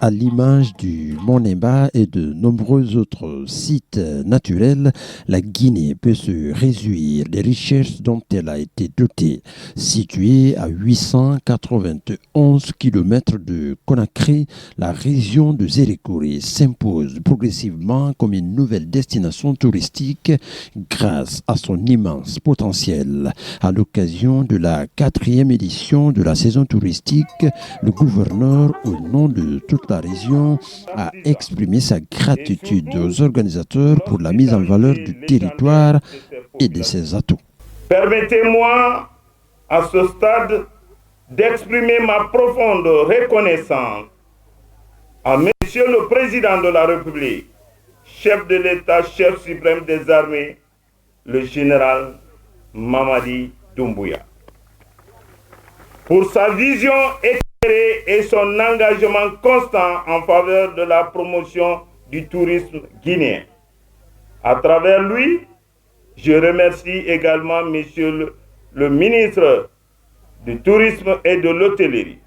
À l'image du Mont Nemba et de nombreux autres sites naturels, la Guinée peut se réjouir des richesses dont elle a été dotée. Située à 891 km de Conakry, la région de Zérékoré s'impose progressivement comme une nouvelle destination touristique grâce à son immense potentiel. À l'occasion de la 4e édition de la saison touristique, le gouverneur, au nom de toute la région, a exprimé sa gratitude aux organisateurs pour la mise en valeur du territoire et de ses atouts. Permettez-moi, à ce stade, d'exprimer ma profonde reconnaissance à Monsieur le Président de la République, chef de l'État, chef suprême des armées, le général Mamadi Doumbouya, pour sa vision éclairée et son engagement constant en faveur de la promotion du tourisme guinéen. À travers lui, je remercie également Monsieur le ministre du Tourisme et de l'Hôtellerie,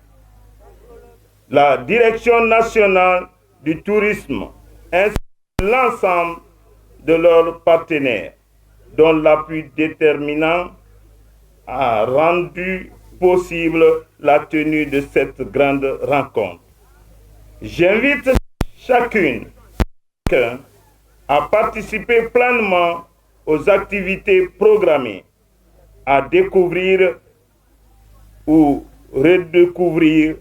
la Direction nationale du tourisme, ainsi que l'ensemble de leurs partenaires, dont l'appui déterminant a rendu possible la tenue de cette grande rencontre. J'invite chacun à participer pleinement aux activités programmées, à découvrir ou redécouvrir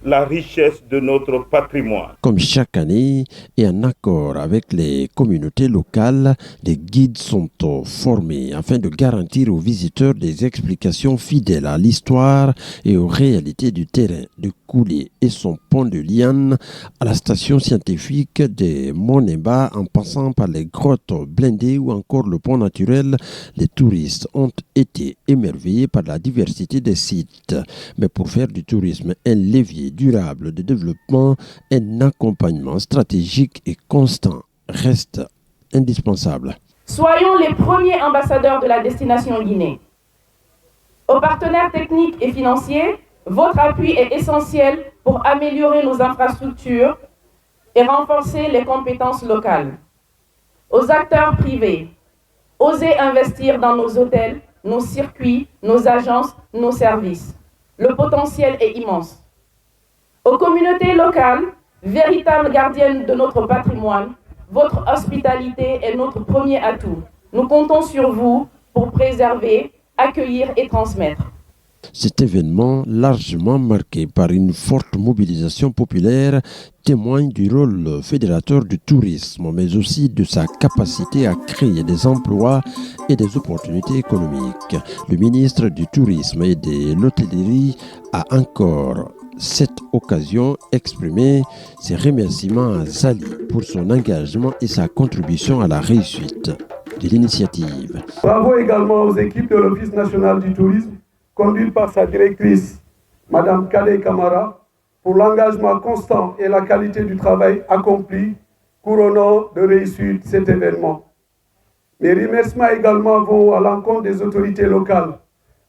la richesse de notre patrimoine. Comme chaque année, et en accord avec les communautés locales, les guides sont formés afin de garantir aux visiteurs des explications fidèles à l'histoire et aux réalités du terrain. De Koulé et son pont de Liane à la station scientifique des Mont Nemba, en passant par les grottes blindées ou encore le pont naturel, les touristes ont été émerveillés par la diversité des sites. Mais pour faire du tourisme un levier durable de développement, un accompagnement stratégique et constant reste indispensable. Soyons les premiers ambassadeurs de la destination Guinée. Aux partenaires techniques et financiers, votre appui est essentiel pour améliorer nos infrastructures et renforcer les compétences locales. Aux acteurs privés, osez investir dans nos hôtels, nos circuits, nos agences, nos services. Le potentiel est immense. Aux communautés locales, véritables gardiennes de notre patrimoine, votre hospitalité est notre premier atout. Nous comptons sur vous pour préserver, accueillir et transmettre. Cet événement, largement marqué par une forte mobilisation populaire, témoigne du rôle fédérateur du tourisme, mais aussi de sa capacité à créer des emplois et des opportunités économiques. Le ministre du Tourisme et de l'Hôtellerie a encore cette occasion exprimé ses remerciements à Zali pour son engagement et sa contribution à la réussite de l'initiative. Bravo également aux équipes de l'Office national du tourisme, conduite par sa directrice, Madame Kade Kamara, pour l'engagement constant et la qualité du travail accompli, couronnant de réussite cet événement. Mes remerciements également vont à l'encontre des autorités locales,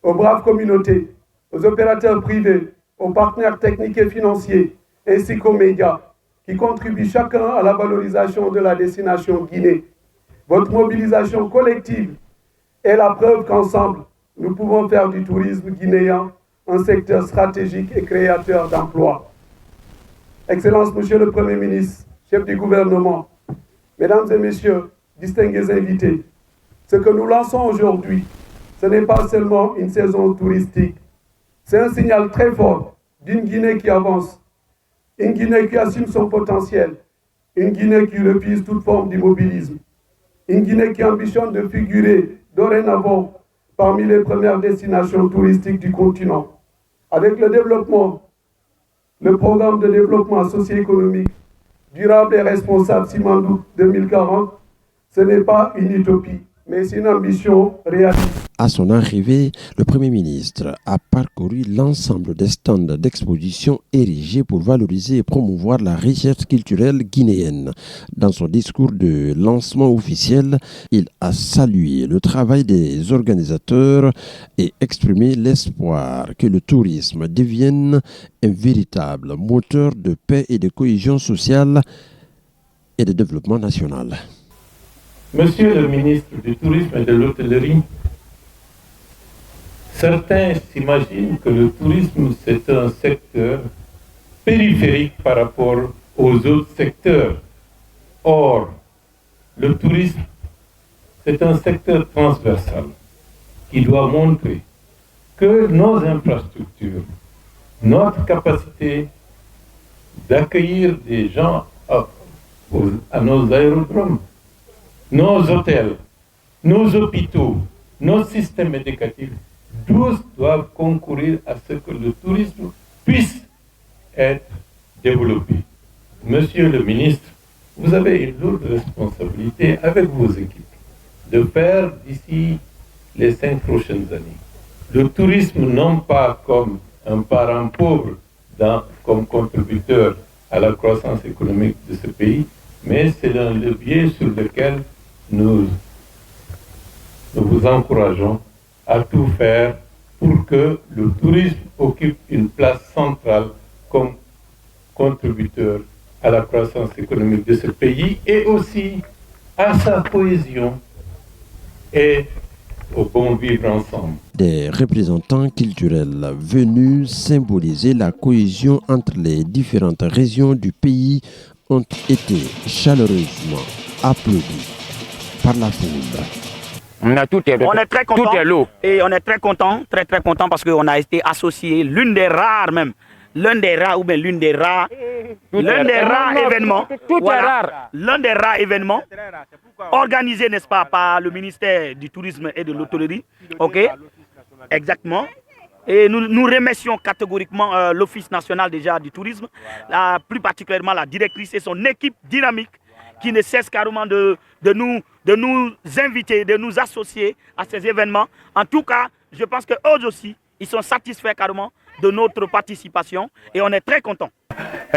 aux braves communautés, aux opérateurs privés, aux partenaires techniques et financiers, ainsi qu'aux médias, qui contribuent chacun à la valorisation de la destination Guinée. Votre mobilisation collective est la preuve qu'ensemble, nous pouvons faire du tourisme guinéen un secteur stratégique et créateur d'emplois. Excellences, Monsieur le Premier ministre, chef du gouvernement, Mesdames et Messieurs, distingués invités, ce que nous lançons aujourd'hui, ce n'est pas seulement une saison touristique, c'est un signal très fort d'une Guinée qui avance, une Guinée qui assume son potentiel, une Guinée qui refuse toute forme d'immobilisme, une Guinée qui ambitionne de figurer dorénavant parmi les premières destinations touristiques du continent. Avec le programme de développement socio-économique durable et responsable Simandou 2040, ce n'est pas une utopie, mais c'est une ambition réaliste. À son arrivée, le Premier ministre a parcouru l'ensemble des stands d'exposition érigés pour valoriser et promouvoir la richesse culturelle guinéenne. Dans son discours de lancement officiel, il a salué le travail des organisateurs et exprimé l'espoir que le tourisme devienne un véritable moteur de paix et de cohésion sociale et de développement national. Monsieur le ministre du Tourisme et de l'Hôtellerie, certains s'imaginent que le tourisme c'est un secteur périphérique par rapport aux autres secteurs. Or, le tourisme c'est un secteur transversal qui doit montrer que nos infrastructures, notre capacité d'accueillir des gens à nos aérodromes, nos hôtels, nos hôpitaux, nos systèmes éducatifs, tous doivent concourir à ce que le tourisme puisse être développé. Monsieur le ministre, vous avez une lourde responsabilité avec vos équipes de faire d'ici les 5 prochaines années le tourisme non pas comme un parent pauvre comme contributeur à la croissance économique de ce pays, mais c'est un levier sur lequel nous vous encourageons à tout faire pour que le tourisme occupe une place centrale comme contributeur à la croissance économique de ce pays et aussi à sa cohésion et au bon vivre ensemble. Des représentants culturels venus symboliser la cohésion entre les différentes régions du pays ont été chaleureusement applaudis par la foule. On est très content. Tout est lourd. Et on est très content parce qu'on a été associé l'un des rares événements organisés, n'est-ce pas, par le ministère du Tourisme et de l'Hôtellerie. Ok, exactement. Et nous remercions catégoriquement l'Office national déjà du tourisme, plus particulièrement la directrice et son équipe dynamique qui ne cesse carrément de nous inviter, de nous associer à ces événements. En tout cas, je pense qu'eux aussi, ils sont satisfaits carrément de notre participation et on est très contents.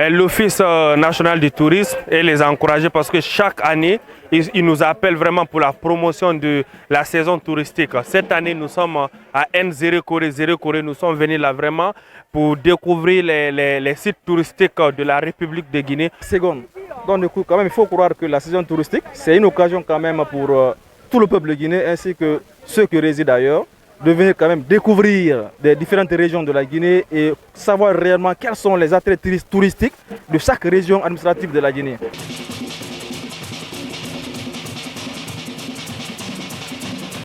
L'Office national du tourisme et les encourager parce que chaque année, ils nous appellent vraiment pour la promotion de la saison touristique. Cette année, nous sommes à N0 Corée. Nous sommes venus là vraiment pour découvrir les sites touristiques de la République de Guinée. Seconde. Donc du coup, quand même, il faut croire que la saison touristique, c'est une occasion quand même pour tout le peuple guinéen ainsi que ceux qui résident ailleurs, de venir quand même découvrir des différentes régions de la Guinée et savoir réellement quels sont les attraits touristiques de chaque région administrative de la Guinée.